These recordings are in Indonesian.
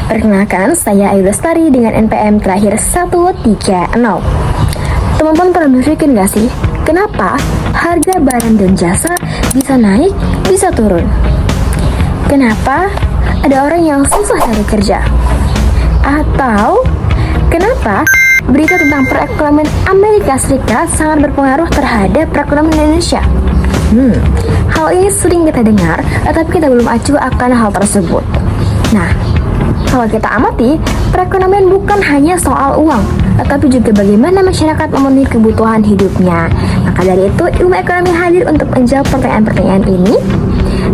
Perkenalkan, saya Ayu Lestari dengan NPM terakhir 130. Teman-teman pernah berpikir nggak sih, kenapa harga barang dan jasa bisa naik, bisa turun? Kenapa ada orang yang susah cari kerja? Atau kenapa berita tentang perekonomian Amerika Serikat sangat berpengaruh terhadap perekonomian Indonesia? Hal ini sering kita dengar, tetapi kita belum acuh akan hal tersebut. Nah, kalau kita amati, perekonomian bukan hanya soal uang, tetapi juga bagaimana masyarakat memenuhi kebutuhan hidupnya. Maka dari itu, ilmu ekonomi hadir untuk menjawab pertanyaan-pertanyaan ini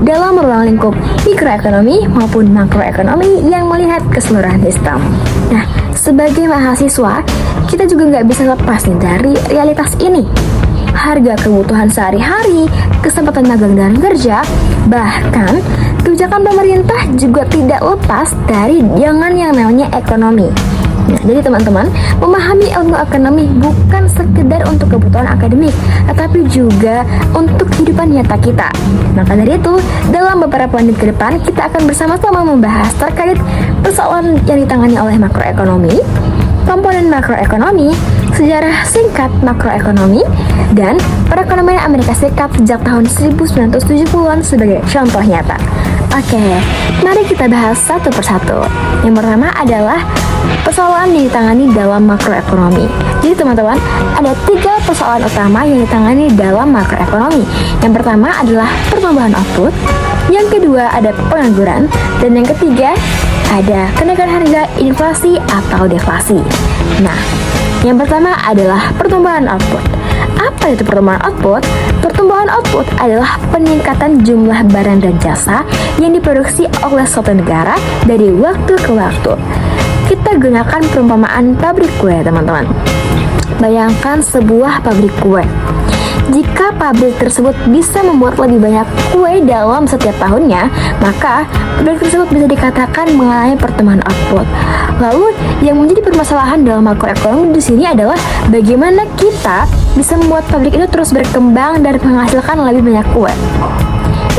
dalam ruang lingkup mikroekonomi maupun makroekonomi yang melihat keseluruhan sistem. Nah, sebagai mahasiswa, kita juga nggak bisa lepas nih dari realitas ini. Harga kebutuhan sehari-hari, kesempatan magang dan kerja, bahkan kebijakan pemerintah juga tidak lepas dari jangan yang namanya ekonomi. Nah, jadi teman-teman, memahami ilmu ekonomi bukan sekedar untuk kebutuhan akademik, tetapi juga untuk kehidupan nyata kita. Maka dari itu, dalam beberapa menit ke depan, kita akan bersama-sama membahas terkait persoalan yang ditangani oleh makroekonomi, komponen makroekonomi, sejarah singkat makroekonomi, dan perekonomian Amerika Serikat sejak tahun 1970-an sebagai contoh nyata. Oke, mari kita bahas satu persatu. Yang pertama adalah persoalan yang ditangani dalam makroekonomi. Jadi teman-teman, ada 3 persoalan utama yang ditangani dalam makroekonomi. Yang pertama adalah pertumbuhan output, yang kedua ada pengangguran, dan yang ketiga ada kenaikan harga, inflasi atau deflasi. Nah, yang pertama adalah pertumbuhan output. Apa itu pertumbuhan output? Pertumbuhan output adalah peningkatan jumlah barang dan jasa yang diproduksi oleh suatu negara dari waktu ke waktu. Kita gunakan perumpamaan pabrik kue, teman-teman. Bayangkan sebuah pabrik kue. Jika pabrik tersebut bisa membuat lebih banyak kue dalam setiap tahunnya, maka pabrik tersebut bisa dikatakan mengalami pertumbuhan output. Lalu, yang menjadi permasalahan dalam makroekonomi di sini adalah bagaimana kita bisa membuat pabrik itu terus berkembang dan menghasilkan lebih banyak kue.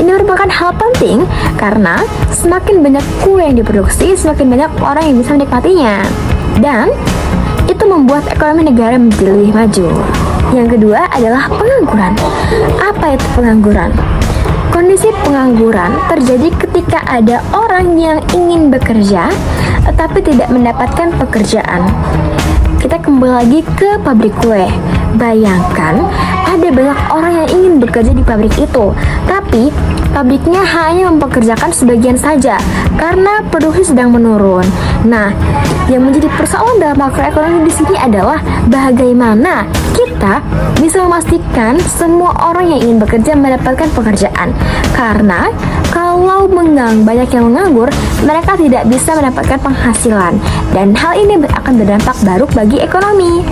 Ini merupakan hal penting karena semakin banyak kue yang diproduksi, semakin banyak orang yang bisa menikmatinya. Dan itu membuat ekonomi negara menjadi lebih maju. Yang kedua adalah pengangguran. Apa itu pengangguran? Kondisi pengangguran terjadi ketika ada orang yang ingin bekerja tetapi tidak mendapatkan pekerjaan. Kita kembali lagi ke pabrik kue. Bayangkan ada banyak orang yang ingin bekerja di pabrik itu, tapi pabriknya hanya mempekerjakan sebagian saja karena produksi sedang menurun. Nah, yang menjadi persoalan dalam makroekonomi di sini adalah bagaimana kita bisa memastikan semua orang yang ingin bekerja mendapatkan pekerjaan. Karena kalau banyak yang menganggur, mereka tidak bisa mendapatkan penghasilan, dan hal ini akan berdampak buruk bagi ekonomi.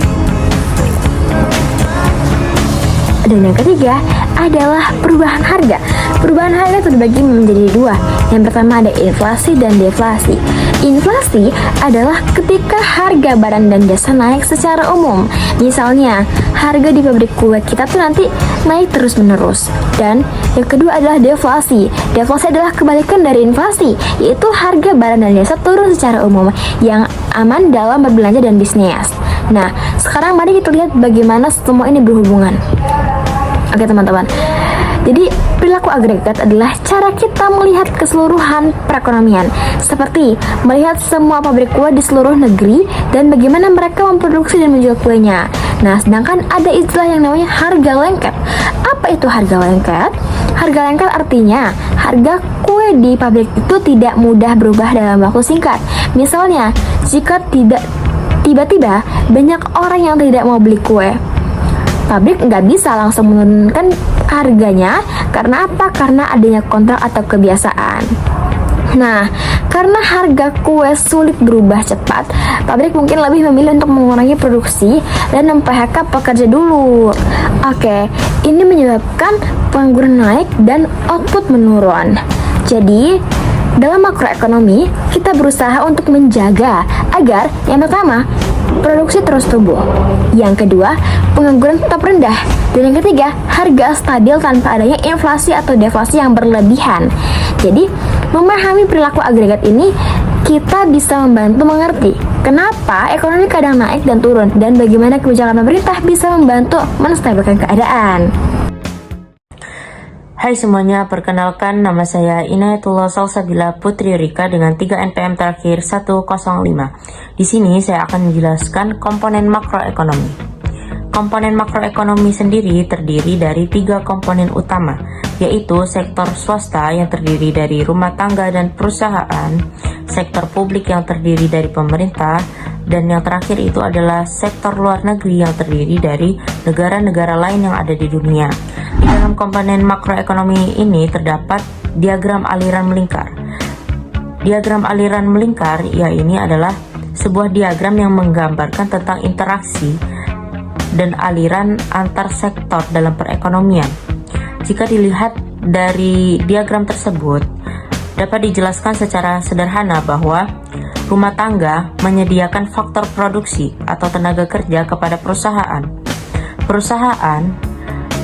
Dan yang ketiga adalah perubahan harga. Perubahan harga terbagi menjadi 2. Yang pertama ada inflasi dan deflasi. Inflasi adalah ketika harga barang dan jasa naik secara umum. Misalnya, harga di pabrik kue kita tuh nanti naik terus-menerus. Dan yang kedua adalah deflasi. Deflasi adalah kebalikan dari inflasi, yaitu harga barang dan jasa turun secara umum yang aman dalam berbelanja dan bisnis. Nah, sekarang mari kita lihat bagaimana semua ini berhubungan. Oke teman-teman, jadi perilaku agregat adalah cara kita melihat keseluruhan perekonomian, seperti melihat semua pabrik kue di seluruh negeri dan bagaimana mereka memproduksi dan menjual kuenya. Nah, sedangkan ada istilah yang namanya harga lengket. Apa itu harga lengket? Harga lengket artinya harga kue di pabrik itu tidak mudah berubah dalam waktu singkat. Misalnya, jika tiba-tiba banyak orang yang tidak mau beli kue, pabrik nggak bisa langsung menurunkan harganya. Karena apa? Karena adanya kontrak atau kebiasaan. Nah, karena harga kue sulit berubah cepat, pabrik mungkin lebih memilih untuk mengurangi produksi dan mem-PHK pekerja dulu. Oke, ini menyebabkan pengangguran naik dan output menurun. Jadi, dalam makroekonomi, kita berusaha untuk menjaga agar yang pertama, produksi terus tumbuh. Yang kedua, pengangguran tetap rendah. Dan yang ketiga, harga stabil tanpa adanya inflasi atau deflasi yang berlebihan. Jadi, memahami perilaku agregat ini kita bisa membantu mengerti kenapa ekonomi kadang naik dan turun, dan bagaimana kebijakan pemerintah bisa membantu menstabilkan keadaan. Hai semuanya, perkenalkan nama saya Inayatullah Salsabila Putri Rika dengan 3 NPM terakhir 105. Di sini saya akan menjelaskan komponen makroekonomi. Komponen makroekonomi sendiri terdiri dari 3 komponen utama, yaitu sektor swasta yang terdiri dari rumah tangga dan perusahaan, sektor publik yang terdiri dari pemerintah, dan yang terakhir itu adalah sektor luar negeri yang terdiri dari negara-negara lain yang ada di dunia. Di dalam komponen makroekonomi ini terdapat diagram aliran melingkar. Diagram aliran melingkar ini adalah sebuah diagram yang menggambarkan tentang interaksi dan aliran antar sektor dalam perekonomian. Jika dilihat dari diagram tersebut, dapat dijelaskan secara sederhana bahwa rumah tangga menyediakan faktor produksi atau tenaga kerja kepada perusahaan. Perusahaan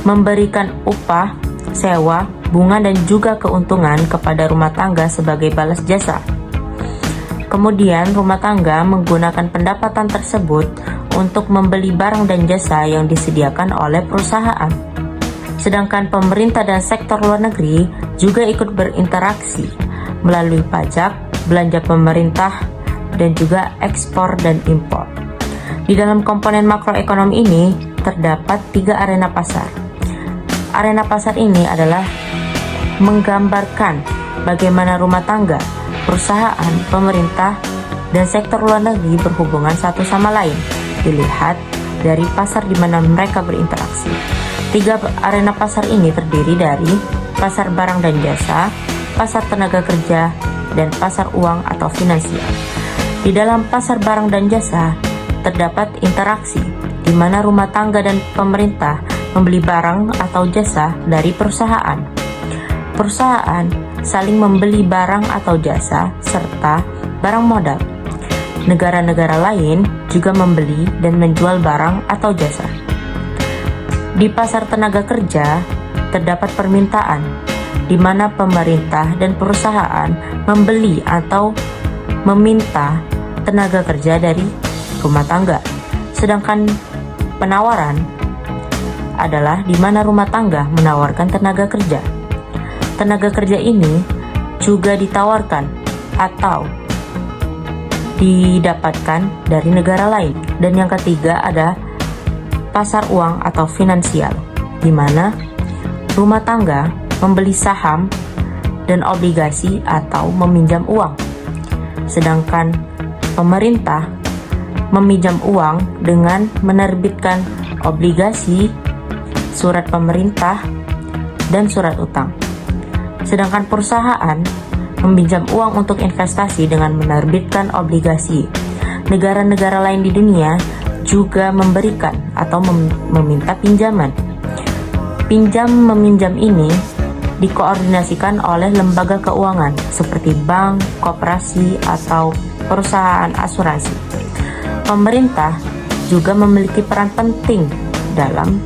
memberikan upah, sewa, bunga, dan juga keuntungan kepada rumah tangga sebagai balas jasa. Kemudian rumah tangga menggunakan pendapatan tersebut untuk membeli barang dan jasa yang disediakan oleh perusahaan. Sedangkan pemerintah dan sektor luar negeri juga ikut berinteraksi melalui pajak, belanja pemerintah, dan juga ekspor dan impor. Di dalam komponen makroekonomi ini terdapat 3 arena pasar. Arena pasar ini adalah menggambarkan bagaimana rumah tangga, perusahaan, pemerintah, dan sektor luar negeri berhubungan satu sama lain. Dilihat dari pasar di mana mereka berinteraksi. 3 arena pasar ini terdiri dari pasar barang dan jasa, pasar tenaga kerja, dan pasar uang atau finansial. Di dalam pasar barang dan jasa terdapat interaksi di mana rumah tangga dan pemerintah membeli barang atau jasa dari perusahaan. Perusahaan saling membeli barang atau jasa serta barang modal. Negara-negara lain juga membeli dan menjual barang atau jasa. Di pasar tenaga kerja terdapat permintaan di mana pemerintah dan perusahaan membeli atau meminta tenaga kerja dari rumah tangga. Sedangkan penawaran adalah di mana rumah tangga menawarkan tenaga kerja. Tenaga kerja ini juga ditawarkan atau didapatkan dari negara lain. Dan yang ketiga ada pasar uang atau finansial, di mana rumah tangga membeli saham dan obligasi atau meminjam uang. Sedangkan pemerintah meminjam uang dengan menerbitkan obligasi, surat pemerintah, dan surat utang. Sedangkan perusahaan meminjam uang untuk investasi dengan menerbitkan obligasi. Negara-negara lain di dunia juga memberikan atau meminta pinjaman. Pinjam-meminjam ini dikoordinasikan oleh lembaga keuangan seperti bank, koperasi, atau perusahaan asuransi. Pemerintah juga memiliki peran penting dalam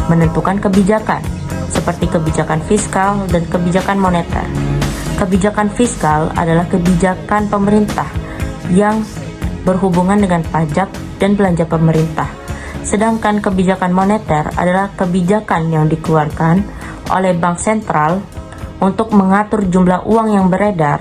menentukan kebijakan, seperti kebijakan fiskal dan kebijakan moneter. Kebijakan fiskal adalah kebijakan pemerintah yang berhubungan dengan pajak dan belanja pemerintah. Sedangkan kebijakan moneter adalah kebijakan yang dikeluarkan oleh bank sentral untuk mengatur jumlah uang yang beredar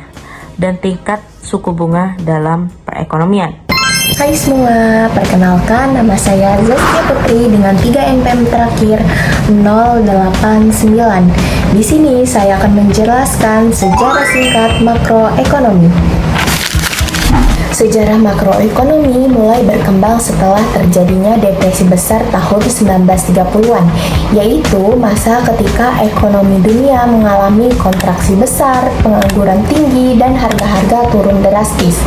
dan tingkat suku bunga dalam perekonomian. Hai semua, perkenalkan nama saya Zaskia Putri dengan 3 NPM terakhir 089. Di sini saya akan menjelaskan sejarah singkat makroekonomi. Sejarah makroekonomi mulai berkembang setelah terjadinya depresi besar tahun 1930-an, yaitu masa ketika ekonomi dunia mengalami kontraksi besar, pengangguran tinggi, dan harga-harga turun drastis.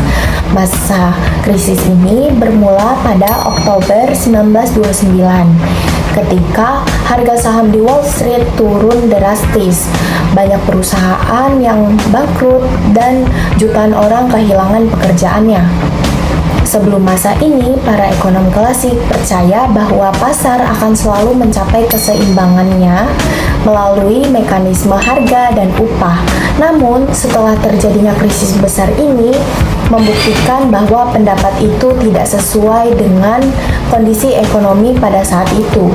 Masa krisis ini bermula pada Oktober 1929, ketika harga saham di Wall Street turun drastis. Banyak perusahaan yang bangkrut dan jutaan orang kehilangan pekerjaannya. Sebelum masa ini, para ekonom klasik percaya bahwa pasar akan selalu mencapai keseimbangannya melalui mekanisme harga dan upah. Namun, setelah terjadinya krisis besar ini, membuktikan bahwa pendapat itu tidak sesuai dengan kondisi ekonomi pada saat itu.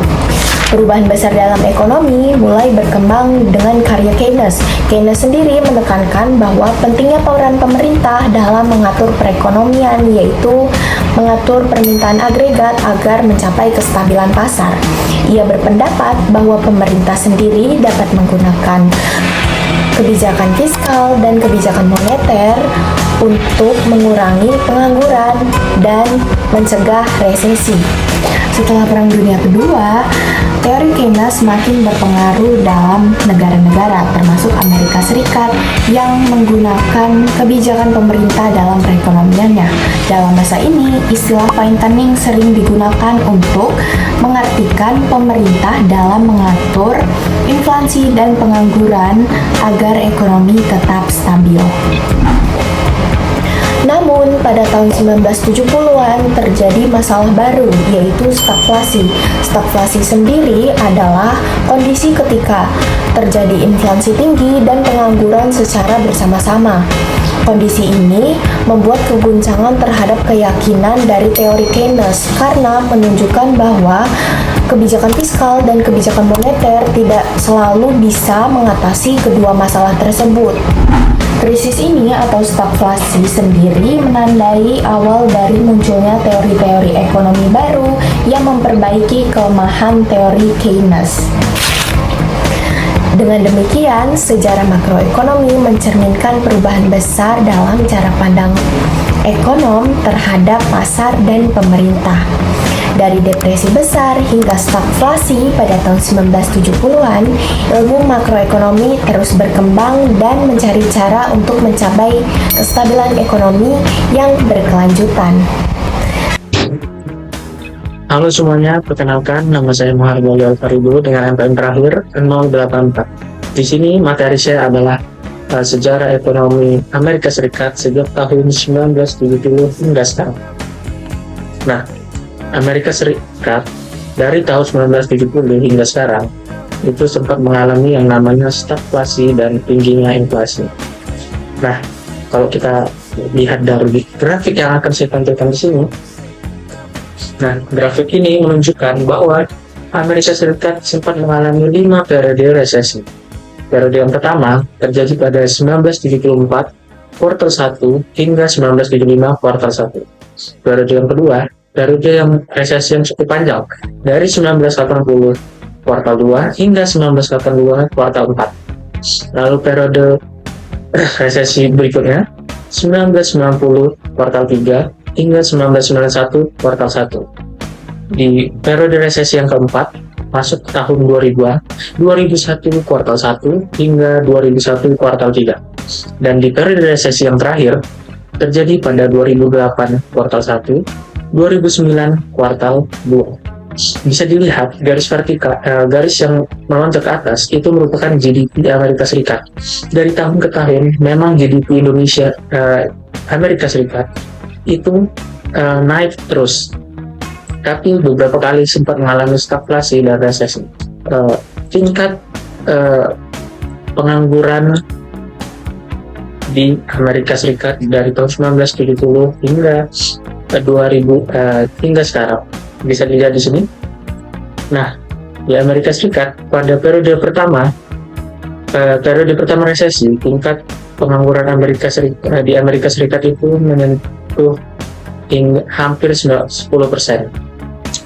Perubahan besar dalam ekonomi mulai berkembang dengan karya Keynes. Keynes sendiri menekankan bahwa pentingnya peran pemerintah dalam mengatur perekonomian, yaitu mengatur permintaan agregat agar mencapai kestabilan pasar. Ia berpendapat bahwa pemerintah sendiri dapat menggunakan kebijakan fiskal dan kebijakan moneter untuk mengurangi pengangguran dan mencegah resesi. Setelah Perang Dunia Kedua, teori Keynes semakin berpengaruh dalam negara-negara, termasuk Amerika Serikat, yang menggunakan kebijakan pemerintah dalam perekonomiannya. Dalam masa ini, istilah fine-tuning sering digunakan untuk mengartikan pemerintah dalam mengatur inflasi dan pengangguran agar ekonomi tetap stabil. Namun, pada tahun 1970-an terjadi masalah baru, yaitu stagflasi. Stagflasi sendiri adalah kondisi ketika terjadi inflasi tinggi dan pengangguran secara bersama-sama. Kondisi ini membuat keguncangan terhadap keyakinan dari teori Keynes karena menunjukkan bahwa kebijakan fiskal dan kebijakan moneter tidak selalu bisa mengatasi kedua masalah tersebut. Krisis ini atau stagflasi sendiri menandai awal dari munculnya teori-teori ekonomi baru yang memperbaiki kelemahan teori Keynes. Dengan demikian, sejarah makroekonomi mencerminkan perubahan besar dalam cara pandang ekonom terhadap pasar dan pemerintah. Dari depresi besar hingga stagflasi pada tahun 1970-an, ilmu makroekonomi terus berkembang dan mencari cara untuk mencapai kestabilan ekonomi yang berkelanjutan. Halo semuanya, perkenalkan nama saya Muhammad Wali Al-Faridu dengan NPM terakhir 084. Di sini materi saya adalah sejarah ekonomi Amerika Serikat sejak tahun 1970 hingga sekarang. Nah, Amerika Serikat dari tahun 1970 hingga sekarang itu sempat mengalami yang namanya stagflasi dan tingginya inflasi. Nah, kalau kita lihat dari grafik yang akan saya tampilkan di sini, nah, grafik ini menunjukkan bahwa Amerika Serikat sempat mengalami 5 periode resesi. Periode yang pertama terjadi pada 1974 kuartal 1 hingga 1975 kuartal 1. Periode yang kedua, periode yang resesi yang cukup panjang dari 1980 kuartal 2 hingga 1982 kuartal 4. Lalu periode resesi berikutnya 1990 kuartal 3 hingga 1991 kuartal 1. Di periode resesi yang keempat masuk ke tahun 2000-an, 2001 kuartal 1 hingga 2001 kuartal 3. Dan di periode resesi yang terakhir terjadi pada 2008 kuartal 1, 2009 kuartal 2. Bisa dilihat garis vertikal, garis yang melonjak ke atas itu merupakan GDP Amerika Serikat. Dari tahun ke tahun memang GDP Indonesia, Amerika Serikat itu naik terus, tapi beberapa kali sempat mengalami stagflasi dan resesi. Tingkat pengangguran di Amerika Serikat dari tahun 1970 hingga 2000 hingga sekarang bisa dilihat di sini. Nah, di Amerika Serikat pada periode pertama resesi, tingkat pengangguran di Amerika Serikat itu menyentuh hampir 10%.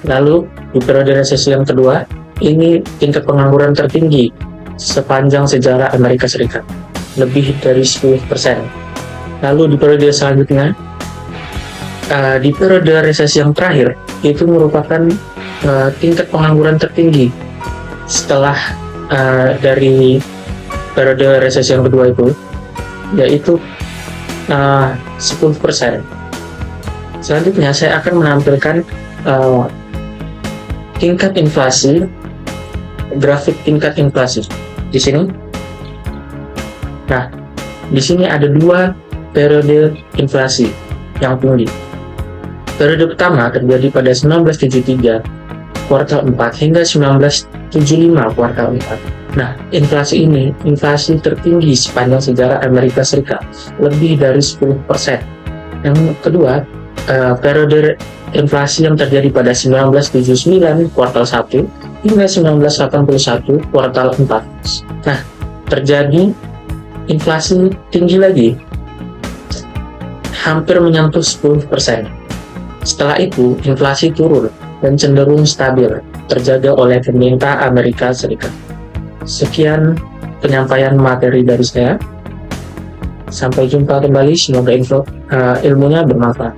Lalu di periode resesi yang kedua, ini tingkat pengangguran tertinggi sepanjang sejarah Amerika Serikat, lebih dari 10%. Lalu di periode selanjutnya, di periode resesi yang terakhir, itu merupakan tingkat pengangguran tertinggi setelah dari periode resesi yang kedua itu, yaitu 10%. Selanjutnya saya akan menampilkan tingkat inflasi, grafik tingkat inflasi di sini. Nah, di sini ada 2 periode inflasi yang tinggi. Periode pertama terjadi pada 1973 kuartal 4 hingga 1975 kuartal 4. Nah, inflasi ini inflasi tertinggi sepanjang sejarah Amerika Serikat, lebih dari 10%. Yang kedua, periode inflasi yang terjadi pada 1979 kuartal 1 hingga 1981 kuartal 4. Nah, terjadi inflasi tinggi lagi, hampir menyentuh 10%. Setelah itu, inflasi turun dan cenderung stabil, terjaga oleh pemerintah Amerika Serikat. Sekian penyampaian materi dari saya. Sampai jumpa kembali, semoga ilmunya bermanfaat.